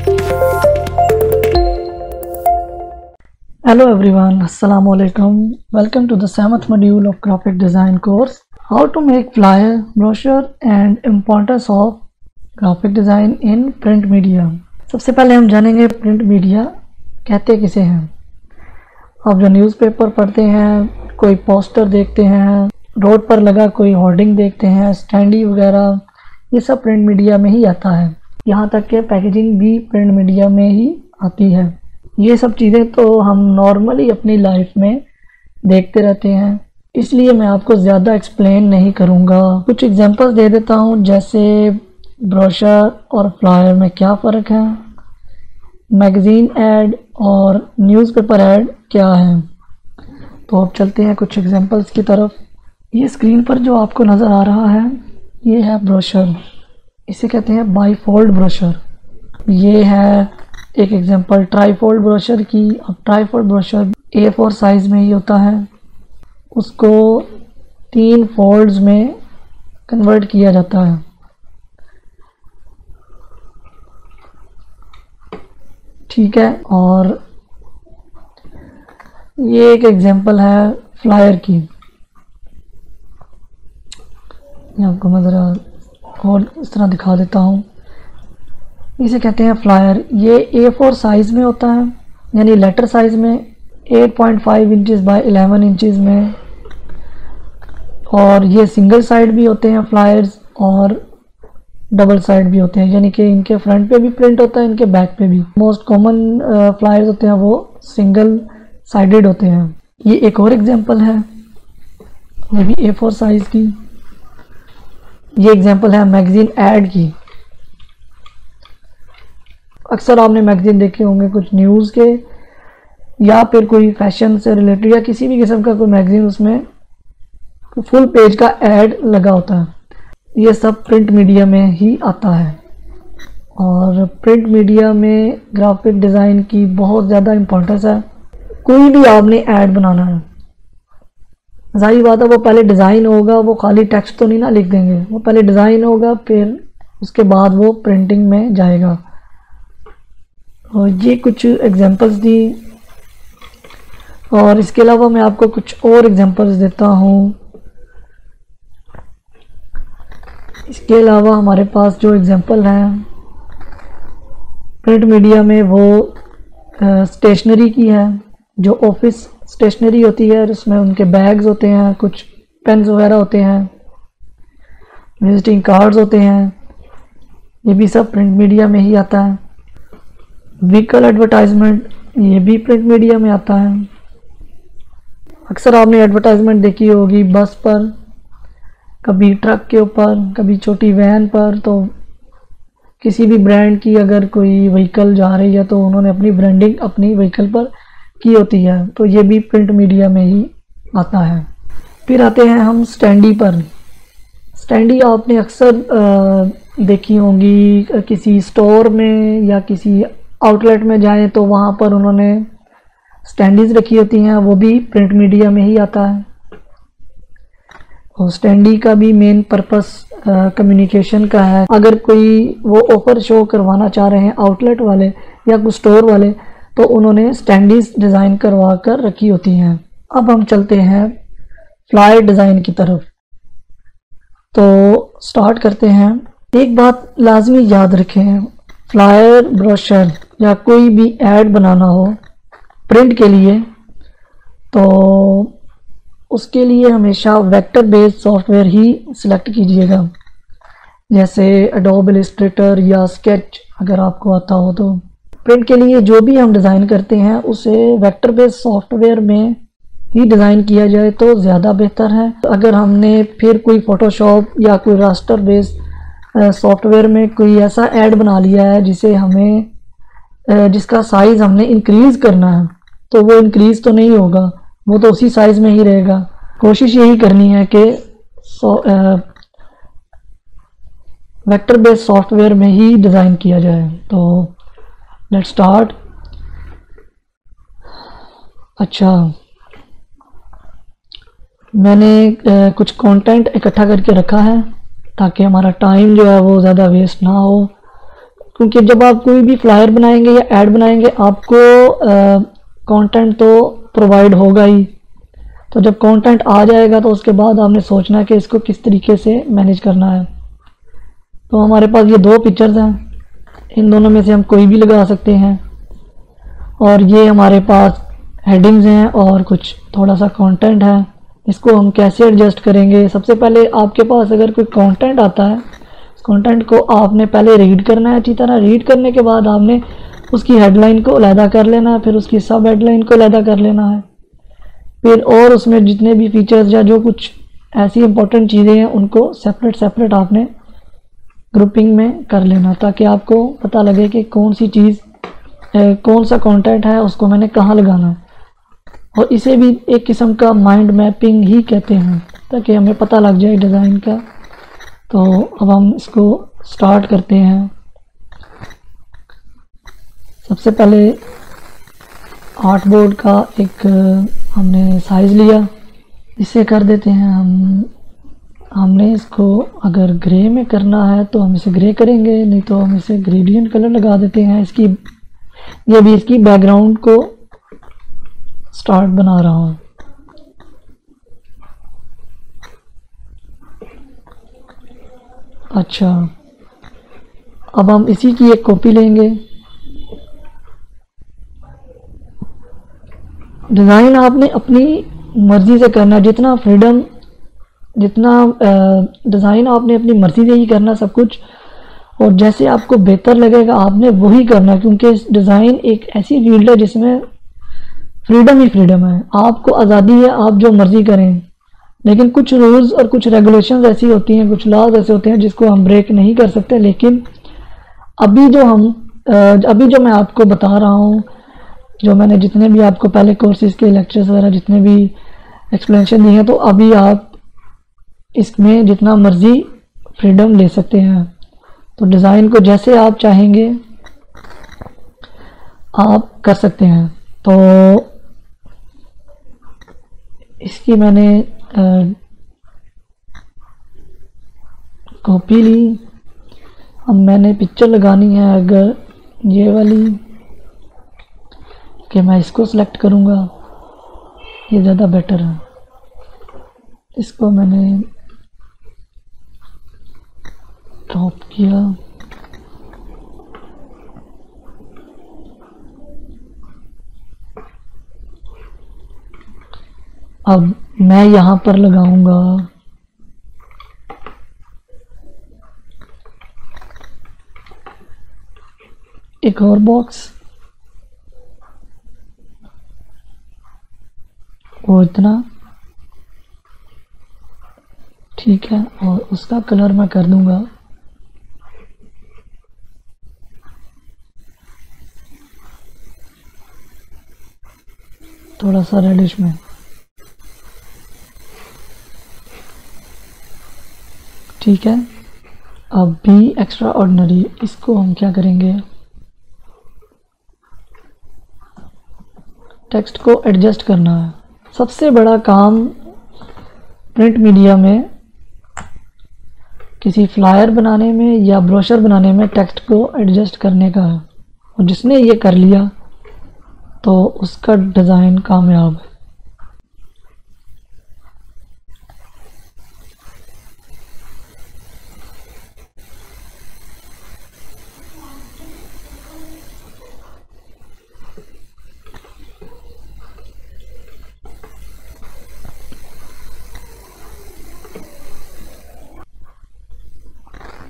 Hello everyone, Assalamu alaikum. Welcome to the 7th module of graphic design course. How to make flyer, brochure and importance of graphic design in print media. सबसे पहले हम जानेंगे print media कहते किसे हैं। आप जो newspaper पढ़ते हैं, कोई पोस्टर देखते हैं, रोड पर लगा कोई होर्डिंग देखते हैं, स्टैंडी वगैरह, ये सब प्रिंट मीडिया में ही आता है। यहाँ तक कि पैकेजिंग भी प्रिंट मीडिया में ही आती है। ये सब चीज़ें तो हम नॉर्मली अपनी लाइफ में देखते रहते हैं, इसलिए मैं आपको ज़्यादा एक्सप्लेन नहीं करूँगा। कुछ एग्जांपल्स दे देता हूँ, जैसे ब्रोशर और फ्लायर में क्या फ़र्क है, मैगज़ीन ऐड और न्यूज़पेपर ऐड क्या है। तो अब चलते हैं कुछ एग्जांपल्स की तरफ। ये स्क्रीन पर जो आपको नज़र आ रहा है, ये है ब्रोशर, इसे कहते हैं बाईफोल्ड ब्रोशर। ये है एक एग्जांपल ट्राईफोल्ड ब्रोशर की। अब ट्राईफोल्ड ब्रोशर A4 साइज़ में ही होता है, उसको 3 फोल्ड्स में कन्वर्ट किया जाता है। ठीक है, और ये एक एग्जांपल है फ्लायर की। ये आपको मैं ज़रा और इस तरह दिखा देता हूँ। इसे कहते हैं फ्लायर। ये A4 साइज़ में होता है, यानी लेटर साइज़ में 8.5 इंचज़ बाय 11 इंचज़ में। और ये सिंगल साइड भी होते हैं फ्लायर्स और डबल साइड भी होते हैं, यानी कि इनके फ्रंट पे भी प्रिंट होता है, इनके बैक पे भी। मोस्ट कॉमन फ्लायर्स होते हैं वो सिंगल साइडेड होते हैं। ये एक और एग्जांपल है, ये भी A4 साइज़ की। ये एग्जांपल है मैगज़ीन ऐड की। अक्सर आपने मैगज़ीन देखे होंगे, कुछ न्यूज़ के या फिर कोई फैशन से रिलेटेड या किसी भी किस्म का कोई मैगज़ीन, उसमें फुल पेज का ऐड लगा होता है। ये सब प्रिंट मीडिया में ही आता है। और प्रिंट मीडिया में ग्राफिक डिज़ाइन की बहुत ज़्यादा इम्पोर्टेंस है। कोई भी आपने ऐड बनाना है, ज़ाहिर बात है वो पहले डिज़ाइन होगा, वो खाली टेक्स्ट तो नहीं ना लिख देंगे, वो पहले डिज़ाइन होगा, फिर उसके बाद वो प्रिंटिंग में जाएगा। और ये कुछ एग्जांपल्स दी, और इसके अलावा मैं आपको कुछ और एग्जांपल्स देता हूँ। इसके अलावा हमारे पास जो एग्जांपल हैं प्रिंट मीडिया में, वो स्टेशनरी की है। जो ऑफिस स्टेशनरी होती है, उसमें उनके बैग्स होते हैं, कुछ पेन्स वगैरह होते हैं, विजिटिंग कार्ड्स होते हैं, ये भी सब प्रिंट मीडिया में ही आता है। व्हीकल एडवर्टाइजमेंट, ये भी प्रिंट मीडिया में आता है। अक्सर आपने एडवर्टाइजमेंट देखी होगी बस पर, कभी ट्रक के ऊपर, कभी छोटी वैन पर। तो किसी भी ब्रांड की अगर कोई व्हीकल जा रही है तो उन्होंने अपनी ब्रांडिंग अपनी व्हीकल पर की होती है, तो ये भी प्रिंट मीडिया में ही आता है। फिर आते हैं हम स्टैंडी पर। स्टैंडी आपने अक्सर देखी होंगी, किसी स्टोर में या किसी आउटलेट में जाएं तो वहाँ पर उन्होंने स्टैंडीज़ रखी होती हैं, वो भी प्रिंट मीडिया में ही आता है। और स्टैंडी का भी मेन पर्पस कम्युनिकेशन का है। अगर कोई वो ऑफर शो करवाना चाह रहे हैं आउटलेट वाले या कुछ स्टोर वाले, तो उन्होंने स्टैंडीज डिज़ाइन करवा कर रखी होती हैं। अब हम चलते हैं फ्लायर डिज़ाइन की तरफ। तो स्टार्ट करते हैं। एक बात लाजमी याद रखें, फ्लायर, ब्रोशर या कोई भी ऐड बनाना हो प्रिंट के लिए, तो उसके लिए हमेशा वेक्टर बेस्ड सॉफ्टवेयर ही सिलेक्ट कीजिएगा, जैसे एडोब इलस्ट्रेटर या स्केच अगर आपको आता हो। तो प्रिंट के लिए जो भी हम डिज़ाइन करते हैं उसे वेक्टर बेस्ड सॉफ्टवेयर में ही डिज़ाइन किया जाए तो ज़्यादा बेहतर है। अगर हमने फिर कोई फ़ोटोशॉप या कोई रास्टर बेस्ड सॉफ्टवेयर में कोई ऐसा ऐड बना लिया है जिसे हमें जिसका साइज़ हमने इंक्रीज़ करना है, तो वो इंक्रीज़ तो नहीं होगा, वो तो उसी साइज़ में ही रहेगा। कोशिश यही करनी है कि वेक्टर बेस्ड सॉफ्टवेयर में ही डिज़ाइन किया जाए। तो लेट्स स्टार्ट। अच्छा, मैंने कुछ कंटेंट इकट्ठा करके रखा है ताकि हमारा टाइम जो है वो ज़्यादा वेस्ट ना हो। क्योंकि जब आप कोई भी फ्लायर बनाएंगे या ऐड बनाएंगे आपको कंटेंट तो प्रोवाइड होगा ही। तो जब कंटेंट आ जाएगा तो उसके बाद आपने सोचना है कि इसको किस तरीके से मैनेज करना है। तो हमारे पास ये दो पिक्चर्स हैं, इन दोनों में से हम कोई भी लगा सकते हैं। और ये हमारे पास हेडिंग्स हैं और कुछ थोड़ा सा कंटेंट है, इसको हम कैसे एडजस्ट करेंगे। सबसे पहले आपके पास अगर कोई कंटेंट आता है, कंटेंट को आपने पहले रीड करना है अच्छी तरह। रीड करने के बाद आपने उसकी हेडलाइन को अलहदा कर लेना है, फिर उसकी सब हेडलाइन को अलहदा कर लेना है, फिर और उसमें जितने भी फीचर्स या जो कुछ ऐसी इंपॉर्टेंट चीज़ें हैं उनको सेपरेट सेपरेट आपने ग्रुपिंग में कर लेना, ताकि आपको पता लगे कि कौन सी चीज़ कौन सा कंटेंट है उसको मैंने कहाँ लगाना है। और इसे भी एक किस्म का माइंड मैपिंग ही कहते हैं, ताकि हमें पता लग जाए डिज़ाइन का। तो अब हम इसको स्टार्ट करते हैं। सबसे पहले आर्ट बोर्ड का एक हमने साइज़ लिया, इसे कर देते हैं हमने इसको अगर ग्रे में करना है तो हम इसे ग्रे करेंगे, नहीं तो हम इसे ग्रेडियंट कलर लगा देते हैं। ये भी इसकी बैकग्राउंड को स्टार्ट बना रहा हूँ। अच्छा, अब हम इसी की एक कॉपी लेंगे। डिज़ाइन आपने अपनी मर्ज़ी से करना, जितना फ्रीडम, जितना डिज़ाइन आपने अपनी मर्ज़ी से ही करना सब कुछ, और जैसे आपको बेहतर लगेगा आपने वही करना, क्योंकि डिज़ाइन एक ऐसी फील्ड है जिसमें फ्रीडम ही फ्रीडम है। आपको आज़ादी है, आप जो मर्ज़ी करें, लेकिन कुछ रूल्स और कुछ रेगुलेशंस ऐसी होती हैं, कुछ लॉज ऐसे होते हैं जिसको हम ब्रेक नहीं कर सकते। लेकिन अभी जो मैं आपको बता रहा हूँ, जो मैंने जितने भी आपको पहले कोर्सेज के लेक्चर्स वगैरह जितने भी एक्सप्लेनेशन दिए हैं, तो अभी आप इसमें जितना मर्ज़ी फ्रीडम ले सकते हैं। तो डिज़ाइन को जैसे आप चाहेंगे आप कर सकते हैं। तो इसकी मैंने कॉपी ली। अब मैंने पिक्चर लगानी है अगर ये वाली, कि मैं इसको सिलेक्ट करूँगा, ये ज़्यादा बेटर है। इसको मैंने ड्रॉप किया। अब मैं यहाँ पर लगाऊंगा एक और बॉक्स, वो इतना ठीक है, और उसका कलर मैं कर दूंगा थोड़ा सा रेडिश में। ठीक है, अब बी एक्स्ट्रा ऑर्डिनरी, इसको हम क्या करेंगे, टेक्स्ट को एडजस्ट करना है। सबसे बड़ा काम प्रिंट मीडिया में, किसी फ्लायर बनाने में या ब्रोशर बनाने में टेक्स्ट को एडजस्ट करने का है, और जिसने ये कर लिया तो उसका डिज़ाइन कामयाब है।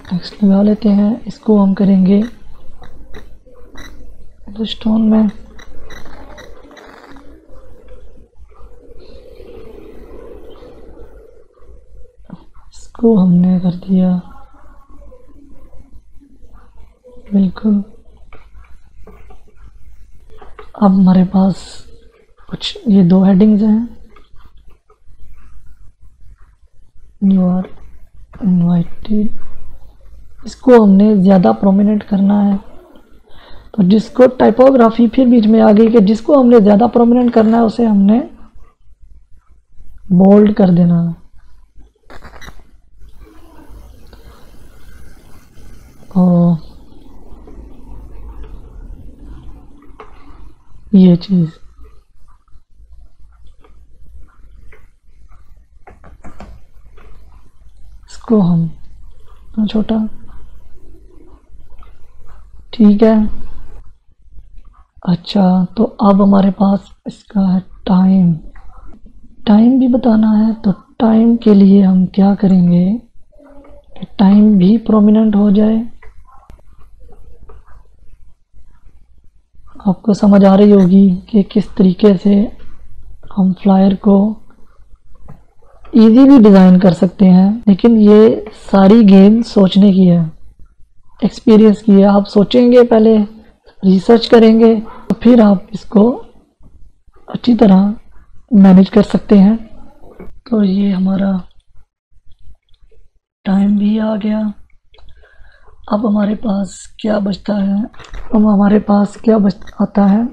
टेक्स्ट लगा लेते हैं, इसको हम करेंगे स्टोन में। इसको हमने कर दिया बिल्कुल। अब हमारे पास कुछ ये दो हेडिंग्स हैं, यू आर इनवाइटेड, इसको हमने ज़्यादा प्रोमिनेंट करना है। तो जिसको टाइपोग्राफी फिर बीच में आ गई कि जिसको हमने ज़्यादा प्रोमिनेंट करना है उसे हमने बोल्ड कर देना है। ये चीज़ इसको हम छोटा, ठीक है। अच्छा, तो अब हमारे पास इसका है टाइम, टाइम भी बताना है। तो टाइम के लिए हम क्या करेंगे कि टाइम भी प्रोमिनेंट हो जाए। आपको समझ आ रही होगी कि किस तरीके से हम फ्लायर को इजीली डिज़ाइन कर सकते हैं, लेकिन ये सारी गेम सोचने की है, एक्सपीरियंस की है। आप सोचेंगे, पहले रिसर्च करेंगे, तो फिर आप इसको अच्छी तरह मैनेज कर सकते हैं। तो ये हमारा टाइम भी आ गया। अब हमारे पास क्या बचता है, अब हमारे पास क्या आता है,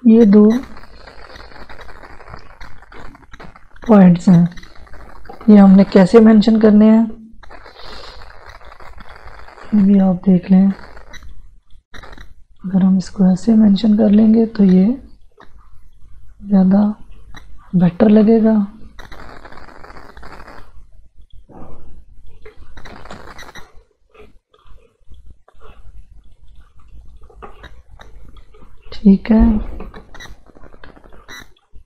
ये दो पॉइंट्स हैं। ये हमने कैसे मेंशन करने हैं ये भी आप देख लें। अगर हम इसको ऐसे मेंशन कर लेंगे तो ये ज़्यादा बेटर लगेगा। ठीक है,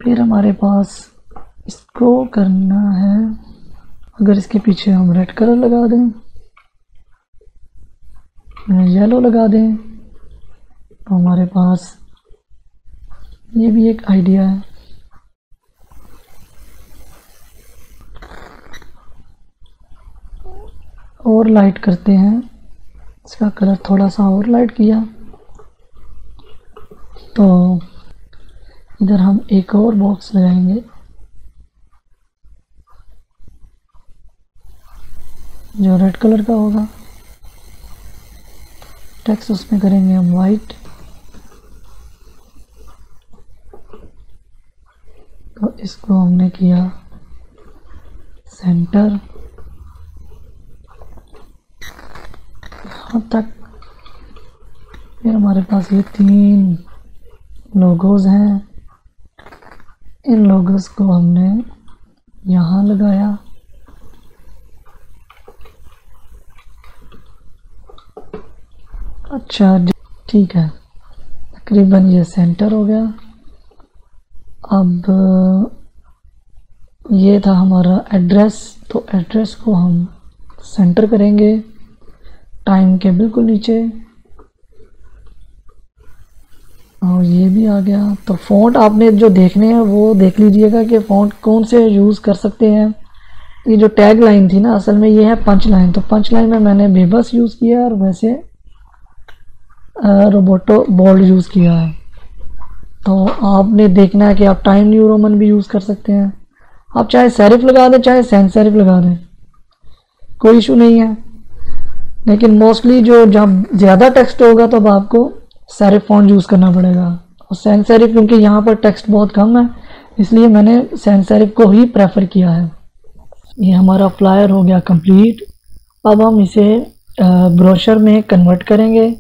फिर हमारे पास इसको करना है, अगर इसके पीछे हम रेड कलर लगा दें, येलो लगा दें, तो हमारे पास ये भी एक आइडिया है। और लाइट करते हैं, इसका कलर थोड़ा सा और लाइट किया, तो इधर हम एक और बॉक्स लगाएंगे जो रेड कलर का होगा। टेक्स्ट उसमें करेंगे हम वाइट। तो इसको हमने किया सेंटर यहाँ तक। फिर हमारे पास ये 3 लोगोज हैं, इन लोगोज को हमने यहाँ लगाया। अच्छा, ठीक है, तकरीबन ये सेंटर हो गया। अब ये था हमारा एड्रेस, तो एड्रेस को हम सेंटर करेंगे टाइम के बिल्कुल नीचे, और ये भी आ गया। तो फ़ॉन्ट आपने जो देखने हैं वो देख लीजिएगा कि फ़ॉन्ट कौन से यूज़ कर सकते हैं। ये जो टैग लाइन थी ना, असल में ये है पंच लाइन, तो पंच लाइन में मैंने बेबस यूज़ किया और वैसे रोबोटो बोल्ड यूज़ किया है। तो आपने देखना है कि आप टाइम न्यू रोमन भी यूज़ कर सकते हैं। आप चाहे सेरिफ लगा दें चाहे सैंस सेरिफ लगा दें, कोई इशू नहीं है। लेकिन मोस्टली जो जब ज़्यादा टेक्स्ट होगा तब आपको सेरिफ फॉन्ट यूज़ करना पड़ेगा, और सैंस सेरिफ क्योंकि यहाँ पर टेक्स्ट बहुत कम है इसलिए मैंने सैंस सेरिफ को ही प्रेफर किया है। ये हमारा फ्लायर हो गया कंप्लीट। अब हम इसे ब्रोशर में कन्वर्ट करेंगे,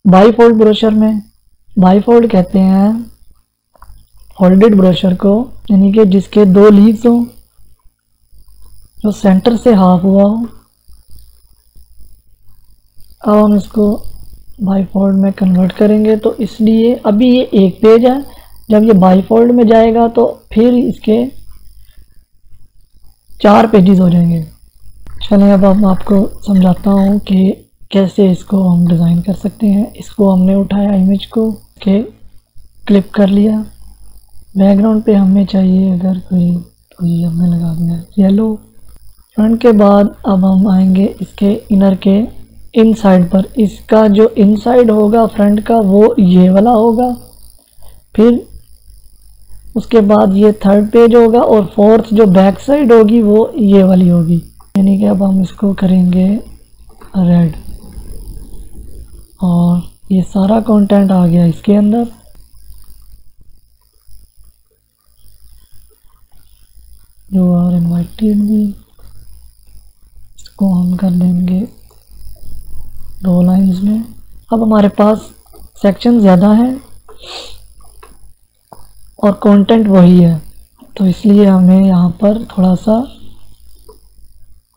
बाईफोल्ड ब्रोशर में। बाईफोल्ड कहते हैं फोल्डेड ब्रोशर को, यानी कि जिसके 2 लीव्स हों, जो सेंटर से हाफ हुआ हो। अब हम इसको बाईफोल्ड में कन्वर्ट करेंगे, तो इसलिए अभी ये एक पेज है, जब ये बाईफोल्ड में जाएगा तो फिर इसके 4 पेजेस हो जाएंगे। चलें अब हम आपको समझाता हूँ कि कैसे इसको हम डिज़ाइन कर सकते हैं। इसको हमने उठाया इमेज को के क्लिप कर लिया, बैकग्राउंड पे हमें चाहिए अगर कोई, तो ये हमने लगा दिया येलो। फ्रंट के बाद अब हम आएंगे इसके इनर के इनसाइड पर। इसका जो इनसाइड होगा फ्रंट का वो ये वाला होगा, फिर उसके बाद ये 3rd पेज होगा, और 4th जो बैक साइड होगी वो ये वाली होगी। यानी कि अब हम इसको करेंगे रेड, और ये सारा कंटेंट आ गया इसके अंदर। यू आर इनवाइटेड भी, इसको हम कर देंगे 2 लाइंस में। अब हमारे पास सेक्शन ज़्यादा है और कंटेंट वही है, तो इसलिए हमें यहाँ पर थोड़ा सा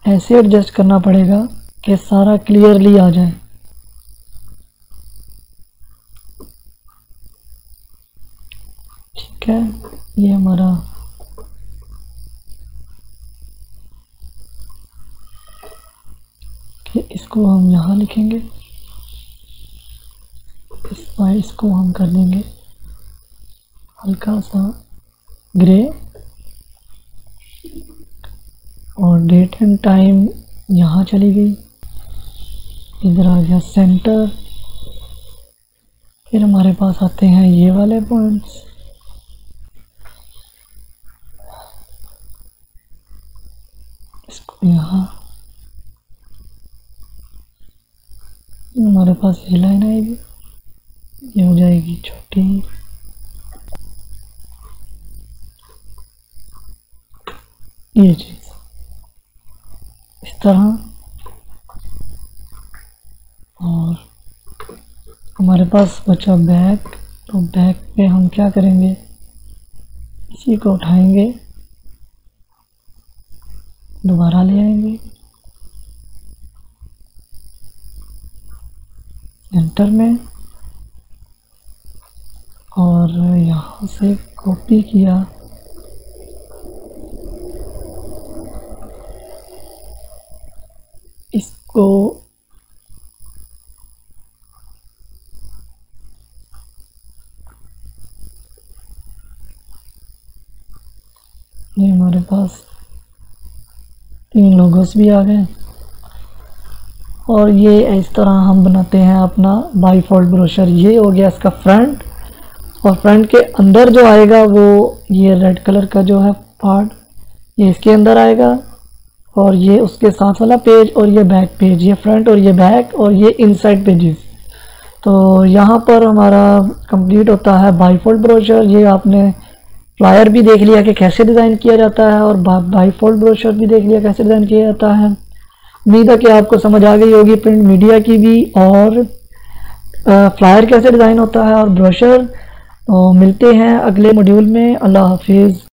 ऐसे एडजस्ट करना पड़ेगा कि सारा क्लियरली आ जाए। ठीक है, ये हमारा कि इसको हम यहाँ लिखेंगे, इस वाइस को हम कर देंगे हल्का सा ग्रे, और डेट एंड टाइम यहाँ चली गई, इधर आ गया सेंटर। फिर हमारे पास आते हैं ये वाले पॉइंट्स, इसको यहाँ, हमारे पास ये लाइन आएगी, ये हो जाएगी छोटी, ये चीज़ इस तरह। और हमारे पास बचा बैक, तो बैक पे हम क्या करेंगे, इसी को उठाएंगे, दोबारा ले आएंगे सेंटर में, और यहाँ से कॉपी किया, इसको ये हमारे पास 3 लोगोस भी आ गए। और ये इस तरह हम बनाते हैं अपना बाईफोल्ड ब्रोशर। ये हो गया इसका फ्रंट, और फ्रंट के अंदर जो आएगा वो ये रेड कलर का जो है पार्ट, ये इसके अंदर आएगा, और ये उसके साथ वाला पेज, और ये बैक पेज, ये फ्रंट और ये बैक, और ये इनसाइड पेजेस। तो यहाँ पर हमारा कंप्लीट होता है बाईफोल्ड ब्रोशर। ये आपने फ्लायर भी देख लिया कि कैसे डिज़ाइन किया जाता है, और बाईफोल्ड ब्रोशर भी देख लिया कैसे डिज़ाइन किया जाता है। उम्मीद है कि आपको समझ आ गई होगी प्रिंट मीडिया की भी, और फ्लायर कैसे डिज़ाइन होता है, और ब्रोशर। तो मिलते हैं अगले मॉड्यूल में। अल्लाह हाफिज़।